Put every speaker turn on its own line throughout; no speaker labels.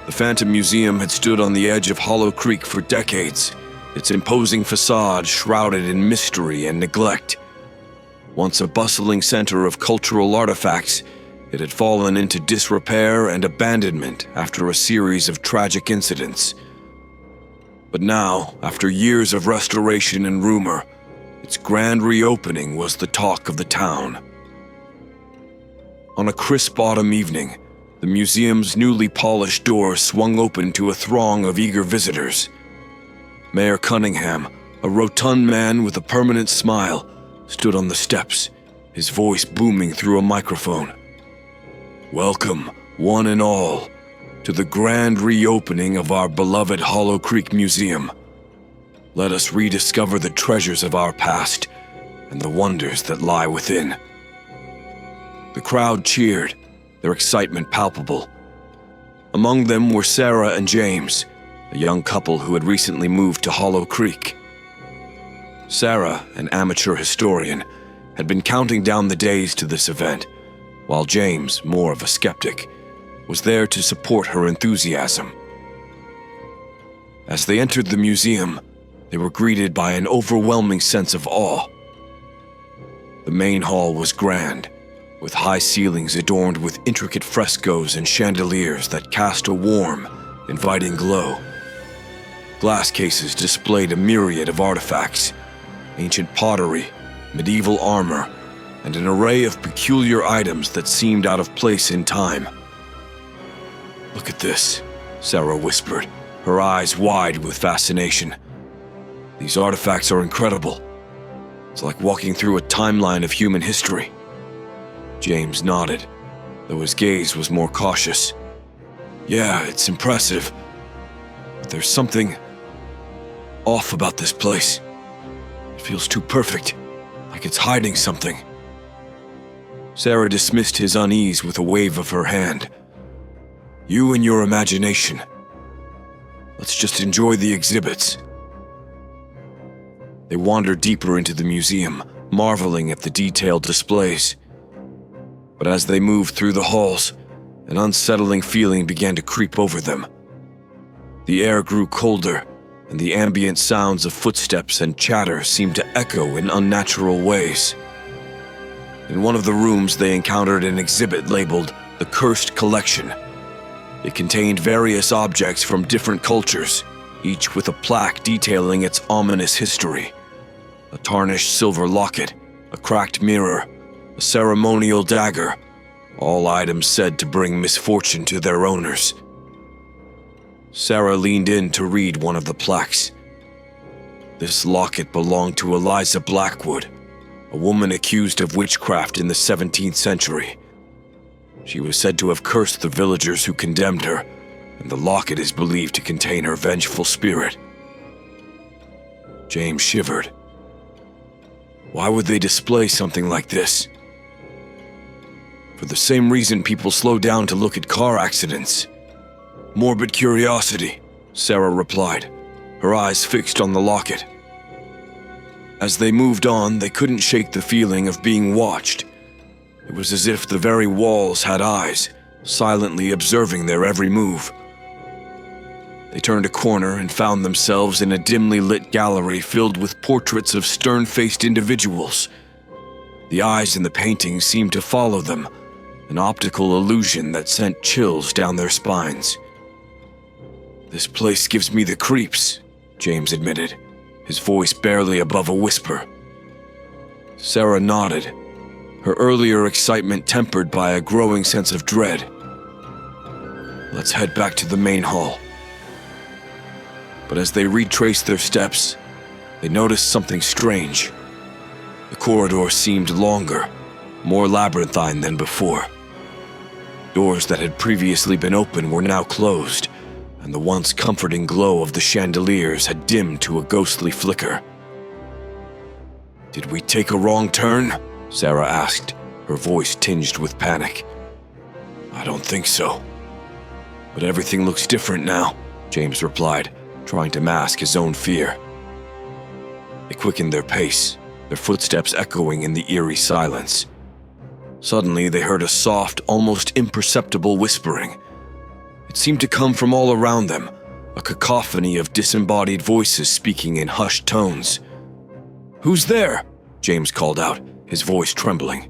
The Phantom Museum had stood on the edge of Hollow Creek for decades, its imposing facade shrouded in mystery and neglect. Once a bustling center of cultural artifacts, it had fallen into disrepair and abandonment after a series of tragic incidents. But now, after years of restoration and rumor, its grand reopening was the talk of the town. On a crisp autumn evening, the museum's newly polished doors swung open to a throng of eager visitors. Mayor Cunningham, a rotund man with a permanent smile, stood on the steps, his voice booming through a microphone. "Welcome, one and all, to the grand reopening of our beloved Hollow Creek Museum. Let us rediscover the treasures of our past and the wonders that lie within." The crowd cheered, their excitement palpable. Among them were Sarah and James, a young couple who had recently moved to Hollow Creek. Sarah, an amateur historian, had been counting down the days to this event, while James, more of a skeptic, was there to support her enthusiasm. As they entered the museum, they were greeted by an overwhelming sense of awe. The main hall was grand, with high ceilings adorned with intricate frescoes and chandeliers that cast a warm, inviting glow. Glass cases displayed a myriad of artifacts, ancient pottery, medieval armor, and an array of peculiar items that seemed out of place in time. "Look at this," Sarah whispered, her eyes wide with fascination. "These artifacts are incredible. It's like walking through a timeline of human history." James nodded, though his gaze was more cautious. "Yeah, it's impressive, but there's something off about this place. It feels too perfect, like it's hiding something." Sarah dismissed his unease with a wave of her hand. "You and your imagination. Let's just enjoy the exhibits." They wandered deeper into the museum, marveling at the detailed displays. But as they moved through the halls, an unsettling feeling began to creep over them. The air grew colder, and the ambient sounds of footsteps and chatter seemed to echo in unnatural ways. In one of the rooms, they encountered an exhibit labeled The Cursed Collection. It contained various objects from different cultures, each with a plaque detailing its ominous history. A tarnished silver locket, a cracked mirror, a ceremonial dagger, all items said to bring misfortune to their owners. Sarah leaned in to read one of the plaques. This locket belonged to Eliza Blackwood, a woman accused of witchcraft in the 17th century. She was said to have cursed the villagers who condemned her, and the locket is believed to contain her vengeful spirit. James shivered. Why would they display something like this? For the same reason people slow down to look at car accidents. Morbid curiosity, Sarah replied, her eyes fixed on the locket. As they moved on, they couldn't shake the feeling of being watched. It was as if the very walls had eyes, silently observing their every move. They turned a corner and found themselves in a dimly lit gallery filled with portraits of stern-faced individuals. The eyes in the paintings seemed to follow them, an optical illusion that sent chills down their spines. "This place gives me the creeps," James admitted, his voice barely above a whisper. Sarah nodded, her earlier excitement tempered by a growing sense of dread. "Let's head back to the main hall." But as they retraced their steps, they noticed something strange. The corridor seemed longer, more labyrinthine than before. Doors that had previously been open were now closed, and the once comforting glow of the chandeliers had dimmed to a ghostly flicker. "Did we take a wrong turn?" Sarah asked, her voice tinged with panic. "I don't think so. But everything looks different now," James replied, trying to mask his own fear. They quickened their pace, their footsteps echoing in the eerie silence. Suddenly, they heard a soft, almost imperceptible whispering. It It seemed to come from all around them, a cacophony of disembodied voices speaking in hushed tones. "Who's there?" James called out, his voice trembling.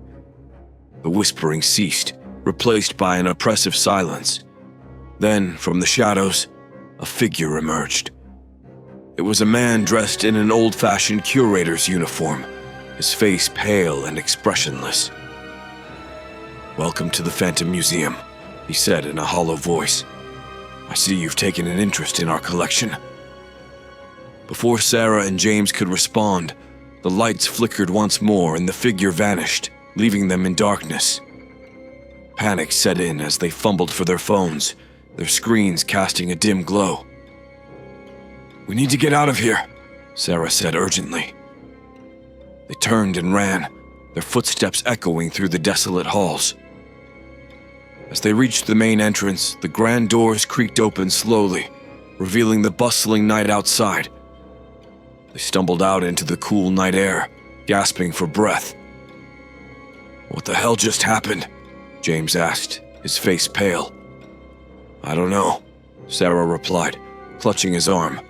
The whispering ceased, replaced by an oppressive silence. Then, from the shadows, a figure emerged. It was a man dressed in an old-fashioned curator's uniform, his face pale and expressionless. "Welcome to the Phantom Museum," he said in a hollow voice. "I see you've taken an interest in our collection." Before Sarah and James could respond, the lights flickered once more and the figure vanished, leaving them in darkness. Panic set in as they fumbled for their phones, their screens casting a dim glow. "We need to get out of here," Sarah said urgently. They turned and ran, their footsteps echoing through the desolate halls. As they reached the main entrance, the grand doors creaked open slowly, revealing the bustling night outside. They stumbled out into the cool night air, gasping for breath. "What the hell just happened?" James asked, his face pale. "I don't know," Sarah replied, clutching his arm.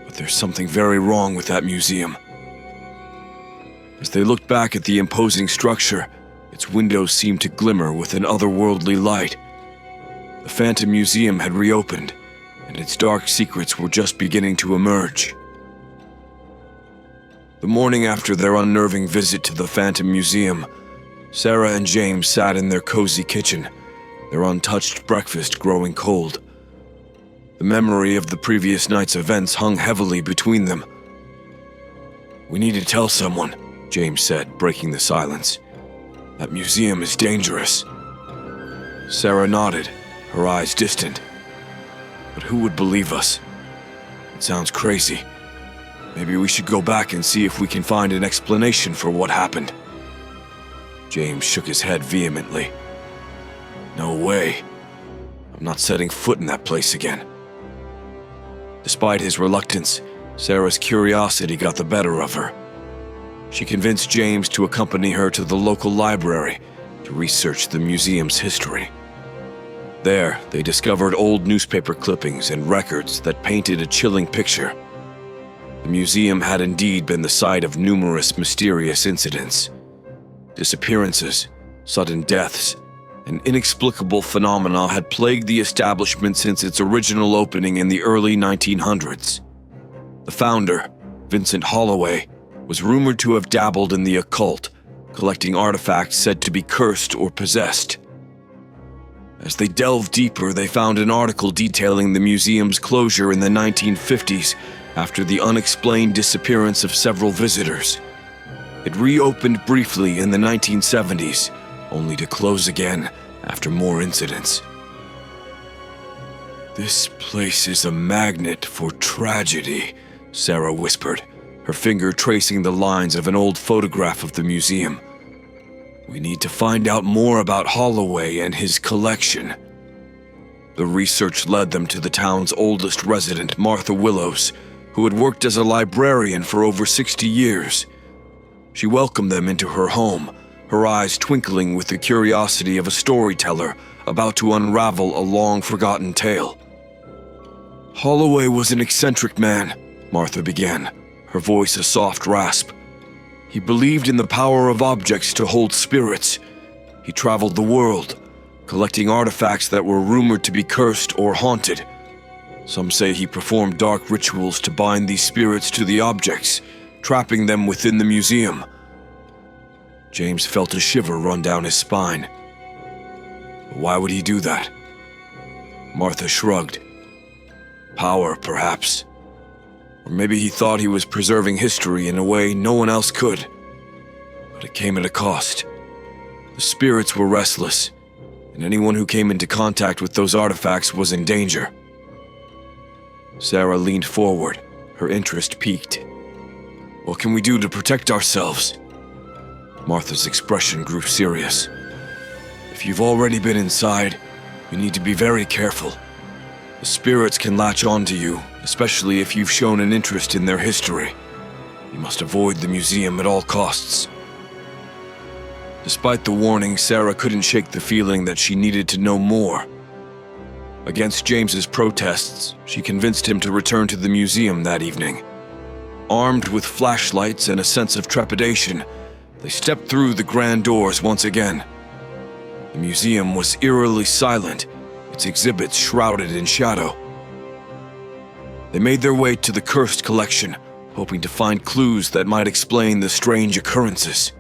"But there's something very wrong with that museum." As they looked back at the imposing structure, its windows seemed to glimmer with an otherworldly light. The Phantom Museum had reopened, and its dark secrets were just beginning to emerge. The morning after their unnerving visit to the Phantom Museum, Sarah and James sat in their cozy kitchen, their untouched breakfast growing cold. The memory of the previous night's events hung heavily between them. "We need to tell someone," James said, breaking the silence. "That museum is dangerous." Sarah nodded, her eyes distant. "But who would believe us? It sounds crazy. Maybe we should go back and see if we can find an explanation for what happened." James shook his head vehemently. "No way. I'm not setting foot in that place again." Despite his reluctance, Sarah's curiosity got the better of her. She convinced James to accompany her to the local library to research the museum's history. There, they discovered old newspaper clippings and records that painted a chilling picture. The museum had indeed been the site of numerous mysterious incidents. Disappearances, sudden deaths, and inexplicable phenomena had plagued the establishment since its original opening in the early 1900s. The founder, Vincent Holloway, was rumored to have dabbled in the occult, collecting artifacts said to be cursed or possessed. As they delved deeper, they found an article detailing the museum's closure in the 1950s after the unexplained disappearance of several visitors. It reopened briefly in the 1970s, only to close again after more incidents. "This place is a magnet for tragedy," Sarah whispered, her finger tracing the lines of an old photograph of the museum. "We need to find out more about Holloway and his collection." The research led them to the town's oldest resident, Martha Willows, who had worked as a librarian for over 60 years. She welcomed them into her home, her eyes twinkling with the curiosity of a storyteller about to unravel a long-forgotten tale. "Holloway was an eccentric man," Martha began, her voice a soft rasp. "He believed in the power of objects to hold spirits. He traveled the world, collecting artifacts that were rumored to be cursed or haunted. Some say he performed dark rituals to bind these spirits to the objects, trapping them within the museum." James felt a shiver run down his spine. "Why would he do that?" Martha shrugged. "Power, perhaps. Or maybe he thought he was preserving history in a way no one else could. But it came at a cost. The spirits were restless, and anyone who came into contact with those artifacts was in danger." Sarah leaned forward, her interest piqued. "What can we do to protect ourselves?" Martha's expression grew serious. "If you've already been inside, you need to be very careful. The spirits can latch onto you, especially if you've shown an interest in their history. You must avoid the museum at all costs." Despite the warning, Sarah couldn't shake the feeling that she needed to know more. Against James's protests, she convinced him to return to the museum that evening. Armed with flashlights and a sense of trepidation, they stepped through the grand doors once again. The museum was eerily silent, its exhibits shrouded in shadow. They made their way to the cursed collection, hoping to find clues that might explain the strange occurrences.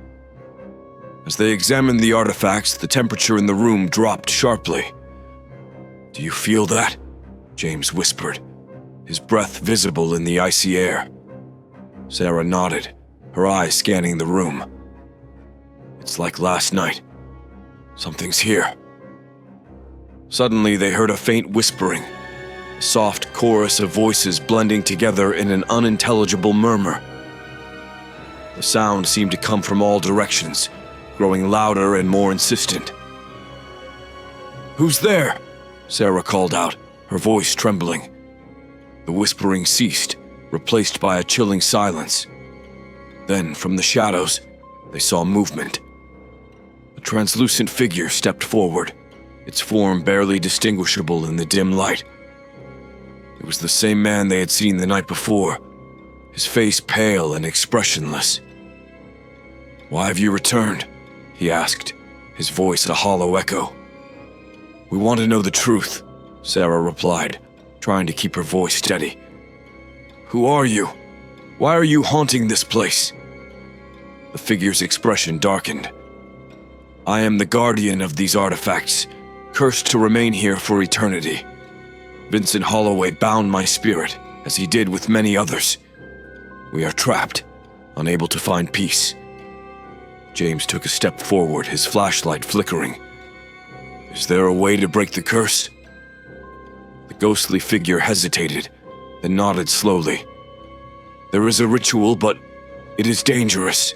As they examined the artifacts, the temperature in the room dropped sharply. "Do you feel that?" James whispered, his breath visible in the icy air. Sarah nodded, her eyes scanning the room. "It's like last night. Something's here." Suddenly, they heard a faint whispering, a soft chorus of voices blending together in an unintelligible murmur. The sound seemed to come from all directions, growing louder and more insistent. "Who's there?" Sarah called out, her voice trembling. The whispering ceased, replaced by a chilling silence. Then, from the shadows, they saw movement. A translucent figure stepped forward, its form barely distinguishable in the dim light. It was the same man they had seen the night before, his face pale and expressionless. "Why have you returned?" he asked, his voice a hollow echo. "We want to know the truth," Sarah replied, trying to keep her voice steady. "Who are you? Why are you haunting this place?" The figure's expression darkened. "I am the guardian of these artifacts, cursed to remain here for eternity. Vincent Holloway bound my spirit, as he did with many others. We are trapped, unable to find peace." James took a step forward, his flashlight flickering. "Is there a way to break the curse?" The ghostly figure hesitated, then nodded slowly. "There is a ritual, but it is dangerous.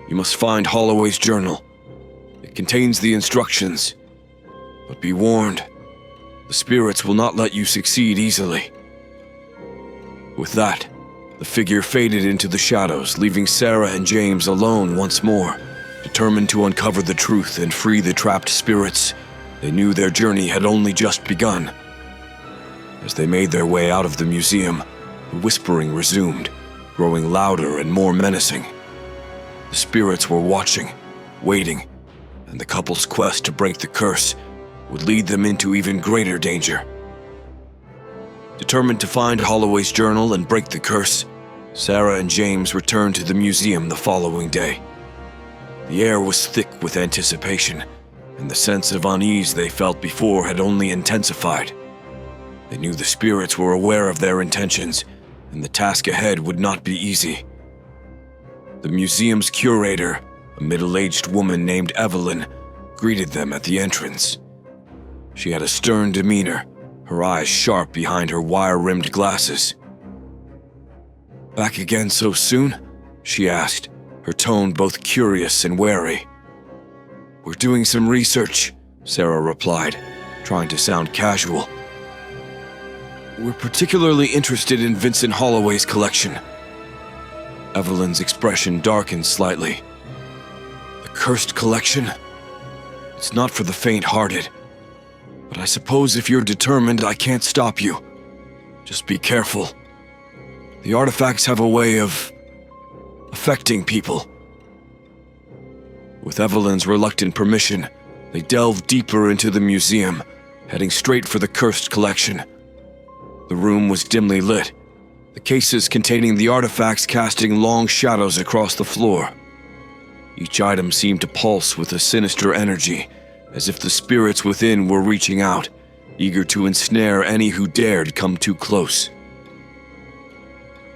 You must find Holloway's journal. It contains the instructions. But be warned, the spirits will not let you succeed easily." With that, the figure faded into the shadows, leaving Sarah and James alone once more, determined to uncover the truth and free the trapped spirits. They knew their journey had only just begun. As they made their way out of the museum, the whispering resumed, growing louder and more menacing. The spirits were watching, waiting, and the couple's quest to break the curse would lead them into even greater danger. Determined to find Holloway's journal and break the curse, Sarah and James returned to the museum the following day. The air was thick with anticipation, and the sense of unease they felt before had only intensified. They knew the spirits were aware of their intentions, and the task ahead would not be easy. The museum's curator, a middle-aged woman named Evelyn, greeted them at the entrance. She had a stern demeanor, her eyes sharp behind her wire-rimmed glasses. "Back again so soon?" she asked, her tone both curious and wary. "We're doing some research," Sarah replied, trying to sound casual. "We're particularly interested in Vincent Holloway's collection." Evelyn's expression darkened slightly. "The cursed collection? It's not for the faint-hearted. But I suppose if you're determined, I can't stop you. Just be careful. The artifacts have a way of affecting people." With Evelyn's reluctant permission, they delved deeper into the museum, heading straight for the cursed collection. The room was dimly lit, the cases containing the artifacts casting long shadows across the floor. Each item seemed to pulse with a sinister energy, as if the spirits within were reaching out, eager to ensnare any who dared come too close.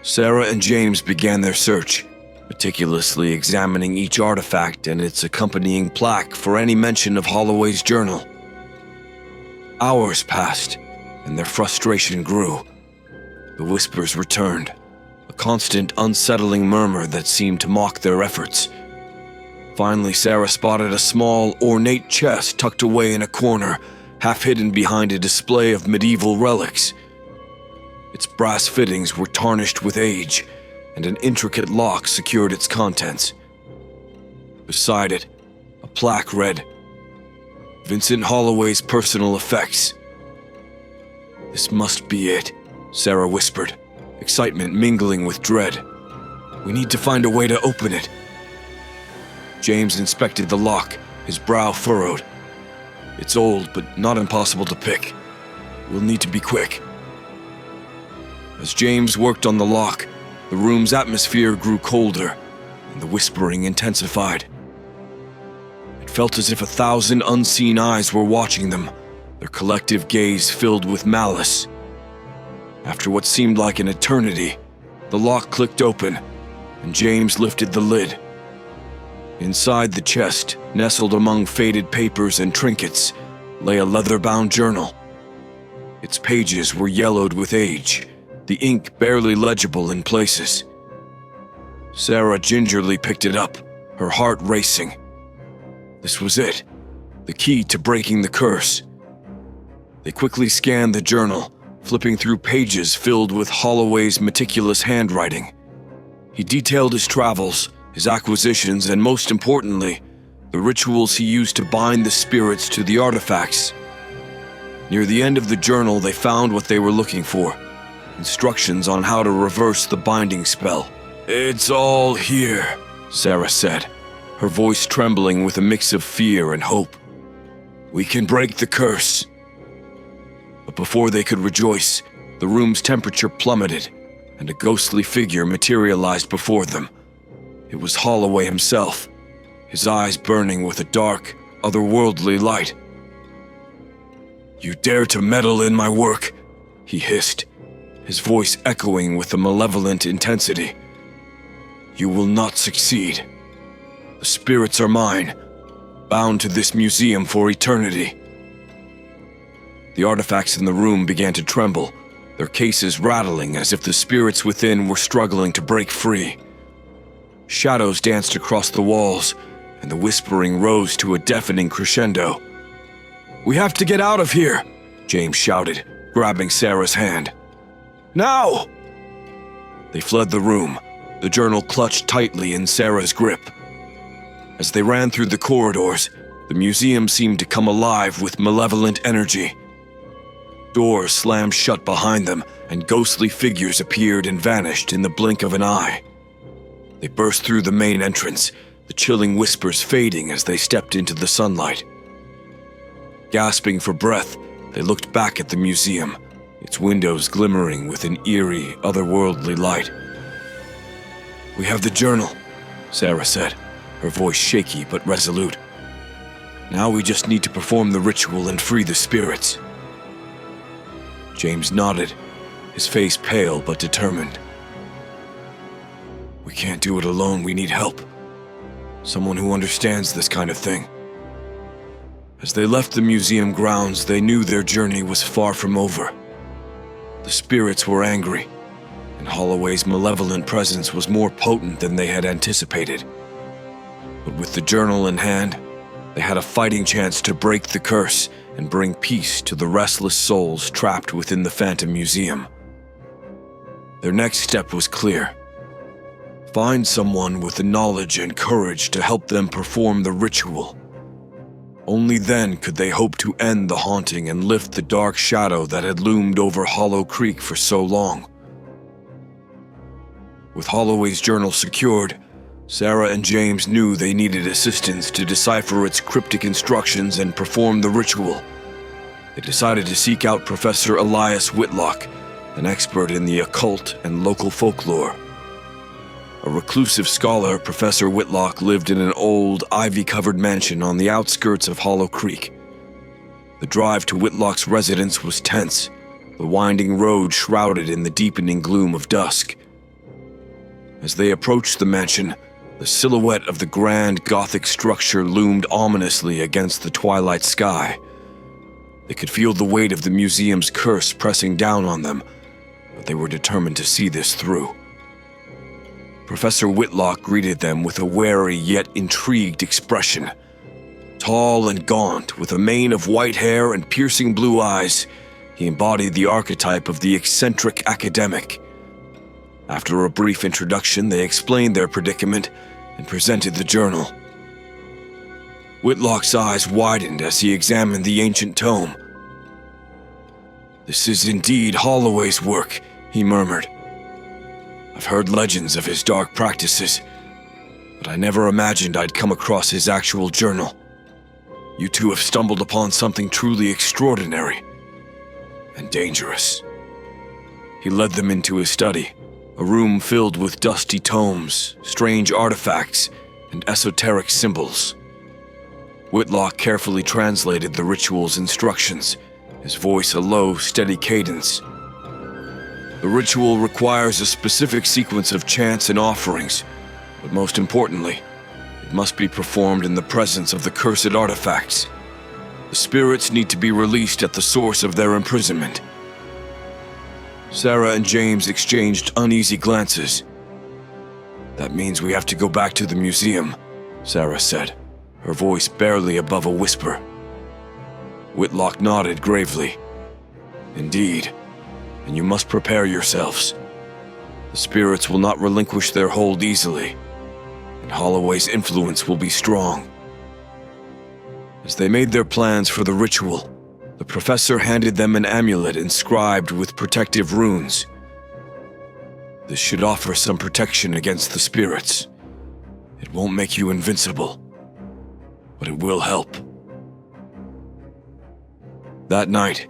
Sarah and James began their search, meticulously examining each artifact and its accompanying plaque for any mention of Holloway's journal. Hours passed, and their frustration grew. The whispers returned, a constant, unsettling murmur that seemed to mock their efforts. Finally, Sarah spotted a small, ornate chest tucked away in a corner, half hidden behind a display of medieval relics. Its brass fittings were tarnished with age, and an intricate lock secured its contents. Beside it, a plaque read, "Vincent Holloway's personal effects. "This must be it," Sarah whispered, excitement mingling with dread. "We need to find a way to open it." James inspected the lock, his brow furrowed. "It's old, but not impossible to pick. We'll need to be quick." As James worked on the lock, the room's atmosphere grew colder, and the whispering intensified. It felt as if 1,000 unseen eyes were watching them, their collective gaze filled with malice. After what seemed like an eternity, the lock clicked open, and James lifted the lid. Inside the chest, nestled among faded papers and trinkets, lay a leather-bound journal. Its pages were yellowed with age, the ink barely legible in places. Sarah gingerly picked it up, her heart racing. This was it, the key to breaking the curse. They quickly scanned the journal, flipping through pages filled with Holloway's meticulous handwriting. He detailed his travels, his acquisitions, and most importantly, the rituals he used to bind the spirits to the artifacts. Near the end of the journal, they found what they were looking for: instructions on how to reverse the binding spell. "It's all here," Sarah said, her voice trembling with a mix of fear and hope. "We can break the curse." But before they could rejoice, the room's temperature plummeted, and a ghostly figure materialized before them. It was Holloway himself, his eyes burning with a dark, otherworldly light. "You dare to meddle in my work?" he hissed, his voice echoing with a malevolent intensity. "You will not succeed. The spirits are mine, bound to this museum for eternity." The artifacts in the room began to tremble, their cases rattling as if the spirits within were struggling to break free. Shadows danced across the walls, and the whispering rose to a deafening crescendo. "We have to get out of here!" James shouted, grabbing Sarah's hand. "Now!" They fled the room, the journal clutched tightly in Sarah's grip. As they ran through the corridors, the museum seemed to come alive with malevolent energy. Doors slammed shut behind them, and ghostly figures appeared and vanished in the blink of an eye. They burst through the main entrance, the chilling whispers fading as they stepped into the sunlight. Gasping for breath, they looked back at the museum, its windows glimmering with an eerie, otherworldly light. "We have the journal," Sarah said, her voice shaky but resolute. "Now we just need to perform the ritual and free the spirits." James nodded, his face pale but determined. "We can't do it alone, we need help. Someone who understands this kind of thing." As they left the museum grounds, they knew their journey was far from over. The spirits were angry, and Holloway's malevolent presence was more potent than they had anticipated. But with the journal in hand, they had a fighting chance to break the curse and bring peace to the restless souls trapped within the Phantom Museum. Their next step was clear: find someone with the knowledge and courage to help them perform the ritual. Only then could they hope to end the haunting and lift the dark shadow that had loomed over Hollow Creek for so long. With Holloway's journal secured, Sarah and James knew they needed assistance to decipher its cryptic instructions and perform the ritual. They decided to seek out Professor Elias Whitlock, an expert in the occult and local folklore. A reclusive scholar, Professor Whitlock lived in an old, ivy-covered mansion on the outskirts of Hollow Creek. The drive to Whitlock's residence was tense, the winding road shrouded in the deepening gloom of dusk. As they approached the mansion, the silhouette of the grand Gothic structure loomed ominously against the twilight sky. They could feel the weight of the museum's curse pressing down on them, but they were determined to see this through. Professor Whitlock greeted them with a wary yet intrigued expression. Tall and gaunt, with a mane of white hair and piercing blue eyes, he embodied the archetype of the eccentric academic. After a brief introduction, they explained their predicament and presented the journal. Whitlock's eyes widened as he examined the ancient tome. "This is indeed Holloway's work," he murmured. "I've heard legends of his dark practices, but I never imagined I'd come across his actual journal. You two have stumbled upon something truly extraordinary and dangerous." He led them into his study, a room filled with dusty tomes, strange artifacts, and esoteric symbols. Whitlock carefully translated the ritual's instructions, his voice a low, steady cadence. "The ritual requires a specific sequence of chants and offerings, but most importantly, it must be performed in the presence of the cursed artifacts. The spirits need to be released at the source of their imprisonment." Sarah and James exchanged uneasy glances. "That means we have to go back to the museum," Sarah said, her voice barely above a whisper. Whitlock nodded gravely. "Indeed, and you must prepare yourselves. The spirits will not relinquish their hold easily, and Holloway's influence will be strong." As they made their plans for the ritual, the professor handed them an amulet inscribed with protective runes. "This should offer some protection against the spirits. It won't make you invincible, but it will help." That night,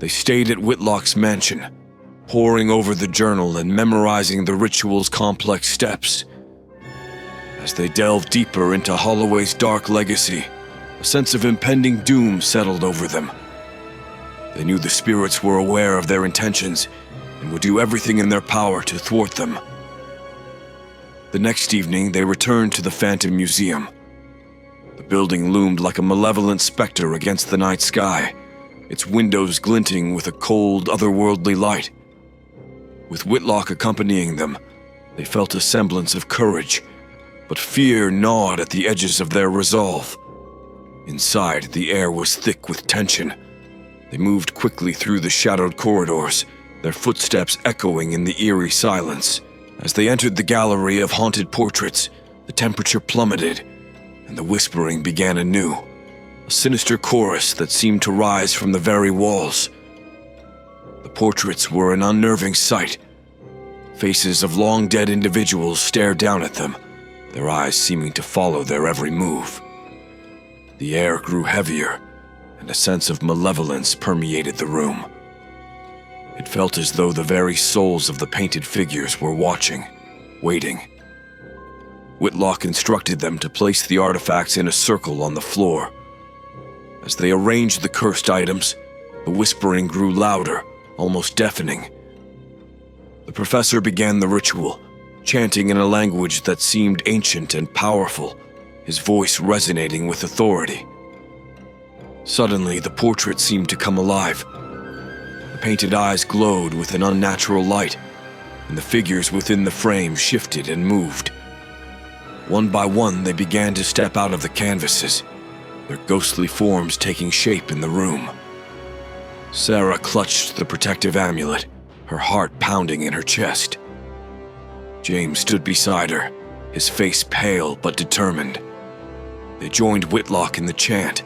they stayed at Whitlock's mansion, poring over the journal and memorizing the ritual's complex steps. As they delved deeper into Holloway's dark legacy, a sense of impending doom settled over them. They knew the spirits were aware of their intentions and would do everything in their power to thwart them. The next evening, they returned to the Phantom Museum. The building loomed like a malevolent specter against the night sky, its windows glinting with a cold, otherworldly light. With Whitlock accompanying them, they felt a semblance of courage, but fear gnawed at the edges of their resolve. Inside, the air was thick with tension. They moved quickly through the shadowed corridors, their footsteps echoing in the eerie silence. As they entered the gallery of haunted portraits, the temperature plummeted, and the whispering began anew, a sinister chorus that seemed to rise from the very walls. The portraits were an unnerving sight. Faces of long-dead individuals stared down at them, their eyes seeming to follow their every move. The air grew heavier, and a sense of malevolence permeated the room. It felt as though the very souls of the painted figures were watching, waiting. Whitlock instructed them to place the artifacts in a circle on the floor. As they arranged the cursed items, the whispering grew louder, almost deafening. The professor began the ritual, chanting in a language that seemed ancient and powerful, his voice resonating with authority. Suddenly, the portrait seemed to come alive. The painted eyes glowed with an unnatural light, and the figures within the frame shifted and moved. One by one, they began to step out of the canvases, their ghostly forms taking shape in the room. Sarah clutched the protective amulet, her heart pounding in her chest. James stood beside her, his face pale but determined. They joined Whitlock in the chant,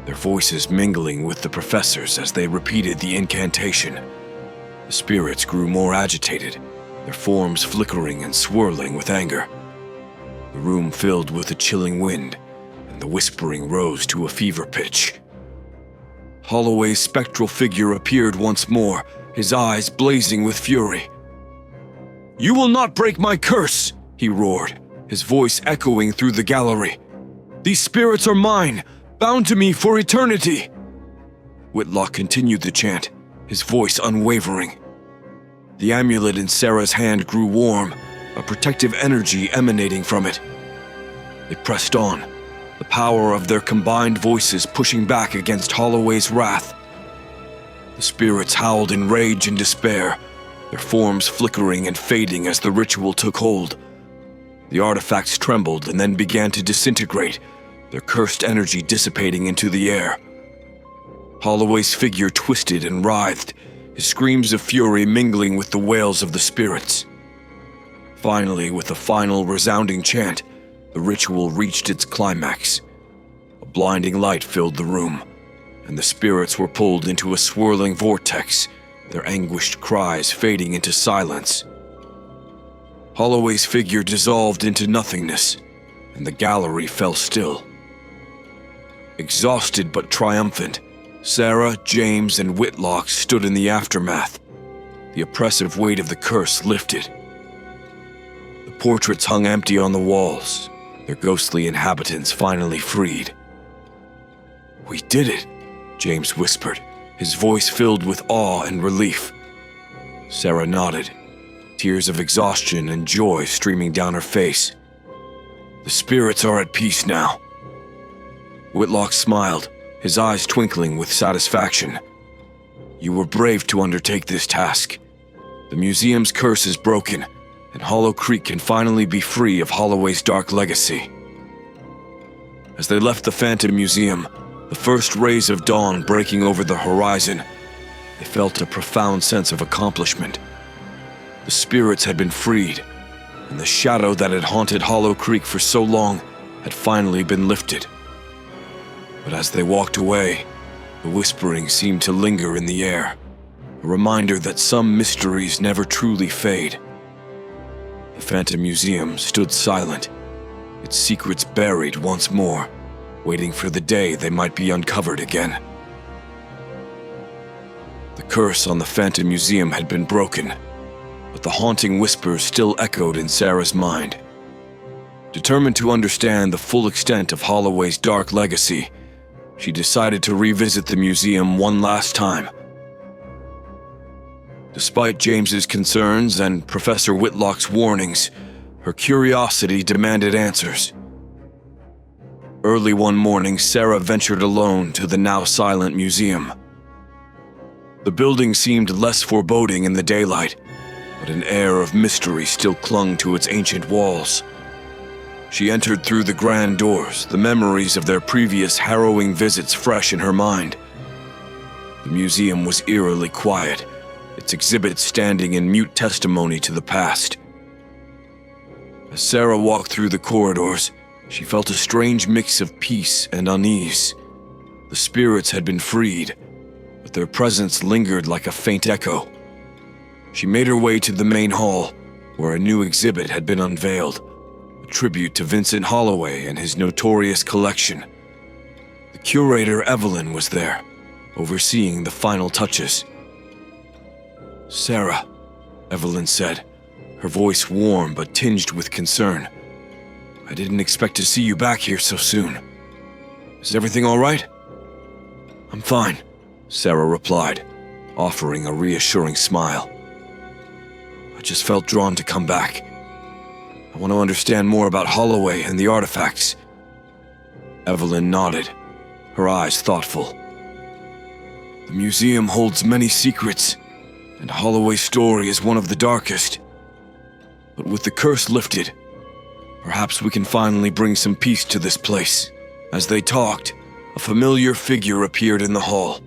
their voices mingling with the professor's as they repeated the incantation. The spirits grew more agitated, their forms flickering and swirling with anger. The room filled with a chilling wind, and the whispering rose to a fever pitch. Holloway's spectral figure appeared once more, his eyes blazing with fury. "You will not break my curse!" he roared, his voice echoing through the gallery. "These spirits are mine, bound to me for eternity!" Whitlock continued the chant, his voice unwavering. The amulet in Sarah's hand grew warm, a protective energy emanating from it. They pressed on, the power of their combined voices pushing back against Holloway's wrath. The spirits howled in rage and despair, their forms flickering and fading as the ritual took hold. The artifacts trembled and then began to disintegrate, their cursed energy dissipating into the air. Holloway's figure twisted and writhed, his screams of fury mingling with the wails of the spirits. Finally, with a final resounding chant, the ritual reached its climax. A blinding light filled the room, and the spirits were pulled into a swirling vortex, their anguished cries fading into silence. Holloway's figure dissolved into nothingness, and the gallery fell still. Exhausted but triumphant, Sarah, James, and Whitlock stood in the aftermath. The oppressive weight of the curse lifted. The portraits hung empty on the walls, their ghostly inhabitants finally freed. "We did it," James whispered, his voice filled with awe and relief. Sarah nodded, tears of exhaustion and joy streaming down her face. "The spirits are at peace now." Whitlock smiled, his eyes twinkling with satisfaction. "You were brave to undertake this task. The museum's curse is broken, and Hollow Creek can finally be free of Holloway's dark legacy." As they left the Phantom Museum, the first rays of dawn breaking over the horizon, they felt a profound sense of accomplishment. The spirits had been freed, and the shadow that had haunted Hollow Creek for so long had finally been lifted. But as they walked away, the whispering seemed to linger in the air, a reminder that some mysteries never truly fade. The Phantom Museum stood silent, its secrets buried once more, waiting for the day they might be uncovered again. The curse on the Phantom Museum had been broken, but the haunting whispers still echoed in Sarah's mind. Determined to understand the full extent of Holloway's dark legacy, she decided to revisit the museum one last time. Despite James's concerns and Professor Whitlock's warnings, her curiosity demanded answers. Early one morning, Sarah ventured alone to the now silent museum. The building seemed less foreboding in the daylight, but an air of mystery still clung to its ancient walls. She entered through the grand doors, the memories of their previous harrowing visits fresh in her mind. The museum was eerily quiet, its exhibits standing in mute testimony to the past. As Sarah walked through the corridors, she felt a strange mix of peace and unease. The spirits had been freed, but their presence lingered like a faint echo. She made her way to the main hall, where a new exhibit had been unveiled, a tribute to Vincent Holloway and his notorious collection. The curator, Evelyn, was there, overseeing the final touches. "Sarah," Evelyn said, her voice warm but tinged with concern. "I didn't expect to see you back here so soon. Is everything all right?" "I'm fine," Sarah replied, offering a reassuring smile. "I just felt drawn to come back. I want to understand more about Holloway and the artifacts." Evelyn nodded, her eyes thoughtful. "The museum holds many secrets, and Holloway's story is one of the darkest. But with the curse lifted, perhaps we can finally bring some peace to this place." As they talked, a familiar figure appeared in the hall.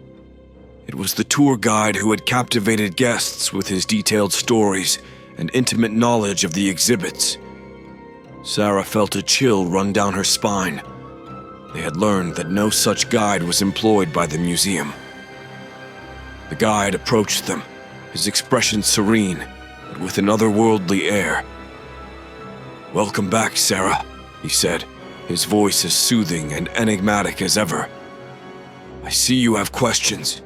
It was the tour guide who had captivated guests with his detailed stories and intimate knowledge of the exhibits. Sarah felt a chill run down her spine. They had learned that no such guide was employed by the museum. The guide approached them, his expression serene, but with an otherworldly air. "Welcome back, Sarah," he said, his voice as soothing and enigmatic as ever. "I see you have questions.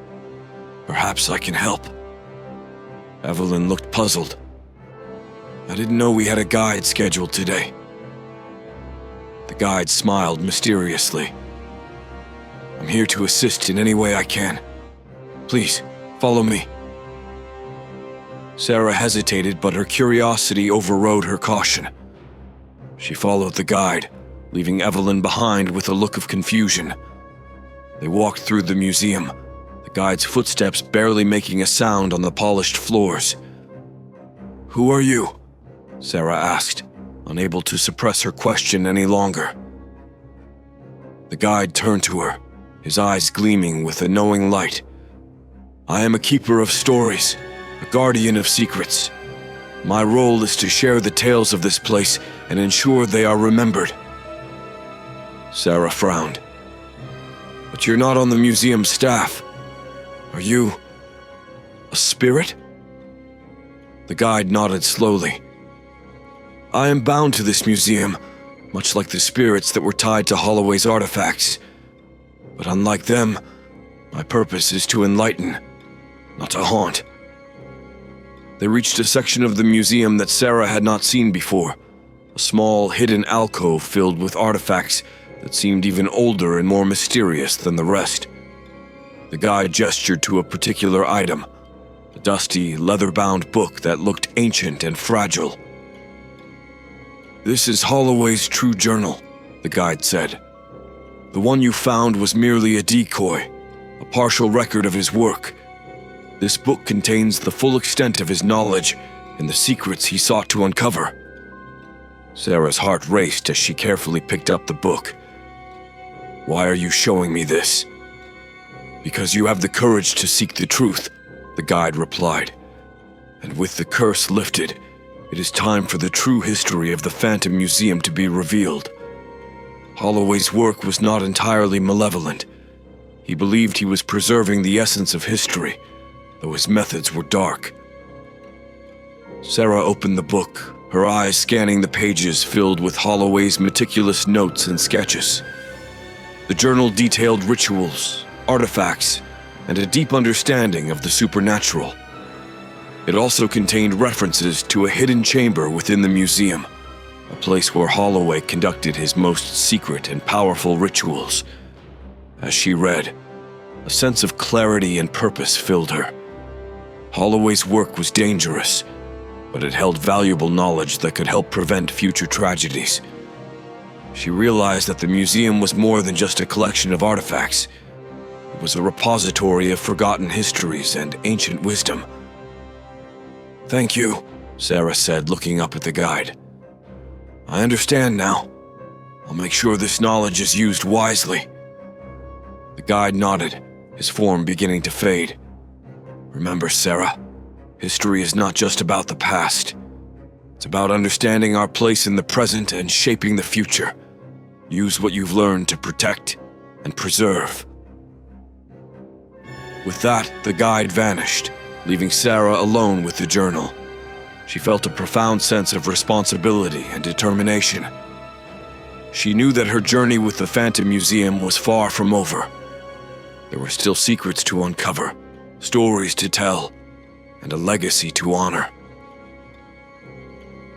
Perhaps I can help." Evelyn looked puzzled. "I didn't know we had a guide scheduled today." The guide smiled mysteriously. "I'm here to assist in any way I can. Please, follow me." Sarah hesitated, but her curiosity overrode her caution. She followed the guide, leaving Evelyn behind with a look of confusion. They walked through the museum, the guide's footsteps barely making a sound on the polished floors. "Who are you?" Sarah asked, unable to suppress her question any longer. The guide turned to her, his eyes gleaming with a knowing light. "I am a keeper of stories, a guardian of secrets. My role is to share the tales of this place and ensure they are remembered." Sarah frowned. "But you're not on the museum staff, are you?" A spirit? The guide nodded slowly. I am bound to this museum, much like the spirits that were tied to Holloway's artifacts. But unlike them, my purpose is to enlighten, not to haunt. They reached a section of the museum that Sarah had not seen before, a small, hidden alcove filled with artifacts that seemed even older and more mysterious than the rest. The guide gestured to a particular item, a dusty, leather-bound book that looked ancient and fragile. This is Holloway's true journal, the guide said. The one you found was merely a decoy, a partial record of his work. This book contains the full extent of his knowledge and the secrets he sought to uncover. Sarah's heart raced as she carefully picked up the book. Why are you showing me this? Because you have the courage to seek the truth, the guide replied. And with the curse lifted, it is time for the true history of the Phantom Museum to be revealed. Holloway's work was not entirely malevolent. He believed he was preserving the essence of history, though his methods were dark. Sarah opened the book, her eyes scanning the pages filled with Holloway's meticulous notes and sketches. The journal detailed rituals, artifacts, and a deep understanding of the supernatural. It also contained references to a hidden chamber within the museum, a place where Holloway conducted his most secret and powerful rituals. As she read, a sense of clarity and purpose filled her. Holloway's work was dangerous, but it held valuable knowledge that could help prevent future tragedies. She realized that the museum was more than just a collection of artifacts. It was a repository of forgotten histories and ancient wisdom. Thank you, Sarah said, looking up at the guide. I understand now. I'll make sure this knowledge is used wisely. The guide nodded, his form beginning to fade. Remember, Sarah, history is not just about the past. It's about understanding our place in the present and shaping the future. Use what you've learned to protect and preserve. With that, the guide vanished, leaving Sarah alone with the journal. She felt a profound sense of responsibility and determination. She knew that her journey with the Phantom Museum was far from over. There were still secrets to uncover, stories to tell, and a legacy to honor.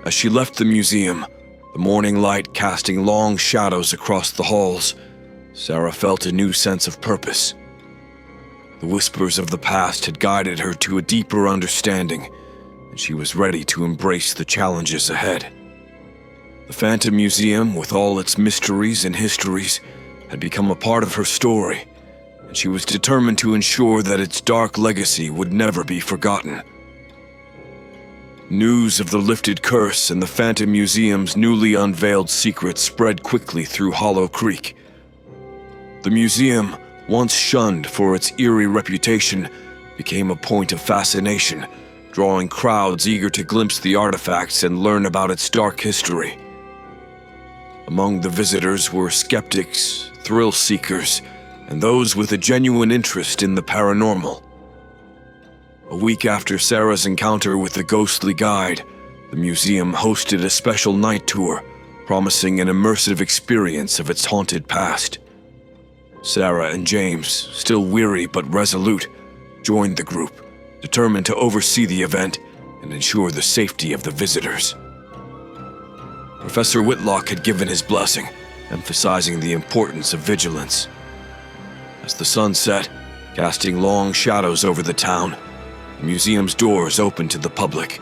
As she left the museum, the morning light casting long shadows across the halls, Sarah felt a new sense of purpose. The whispers of the past had guided her to a deeper understanding, and she was ready to embrace the challenges ahead. The Phantom Museum, with all its mysteries and histories, had become a part of her story, and she was determined to ensure that its dark legacy would never be forgotten. News of the lifted curse and the Phantom Museum's newly unveiled secrets spread quickly through Hollow Creek. The museum, once shunned for its eerie reputation, became a point of fascination, drawing crowds eager to glimpse the artifacts and learn about its dark history. Among the visitors were skeptics, thrill seekers, and those with a genuine interest in the paranormal. A week after Sarah's encounter with the ghostly guide, the museum hosted a special night tour, promising an immersive experience of its haunted past. Sarah and James, still weary but resolute, joined the group, determined to oversee the event and ensure the safety of the visitors. Professor Whitlock had given his blessing, emphasizing the importance of vigilance. As the sun set, casting long shadows over the town, the museum's doors opened to the public.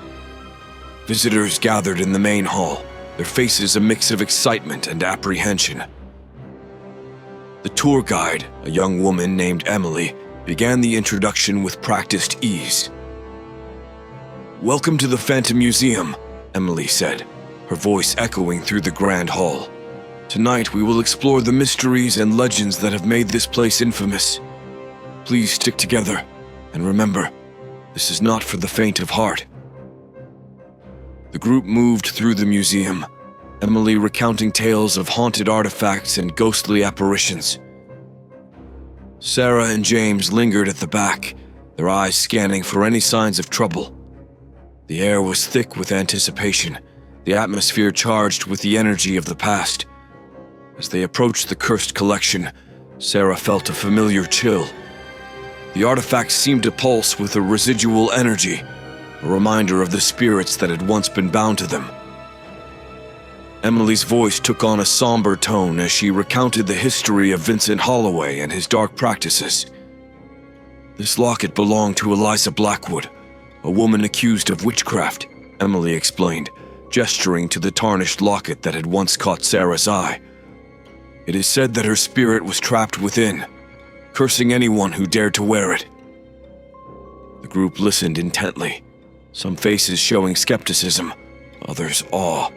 Visitors gathered in the main hall, their faces a mix of excitement and apprehension. The tour guide, a young woman named Emily, began the introduction with practiced ease. "Welcome to the Phantom Museum," Emily said, her voice echoing through the grand hall. "Tonight we will explore the mysteries and legends that have made this place infamous. Please stick together, and remember, this is not for the faint of heart." The group moved through the museum, Emily recounting tales of haunted artifacts and ghostly apparitions. Sarah and James lingered at the back, their eyes scanning for any signs of trouble. The air was thick with anticipation, the atmosphere charged with the energy of the past. As they approached the cursed collection, Sarah felt a familiar chill. The artifacts seemed to pulse with a residual energy, a reminder of the spirits that had once been bound to them. Emily's voice took on a somber tone as she recounted the history of Vincent Holloway and his dark practices. This locket belonged to Eliza Blackwood, a woman accused of witchcraft, Emily explained, gesturing to the tarnished locket that had once caught Sarah's eye. It is said that her spirit was trapped within, cursing anyone who dared to wear it. The group listened intently, some faces showing skepticism, others awe.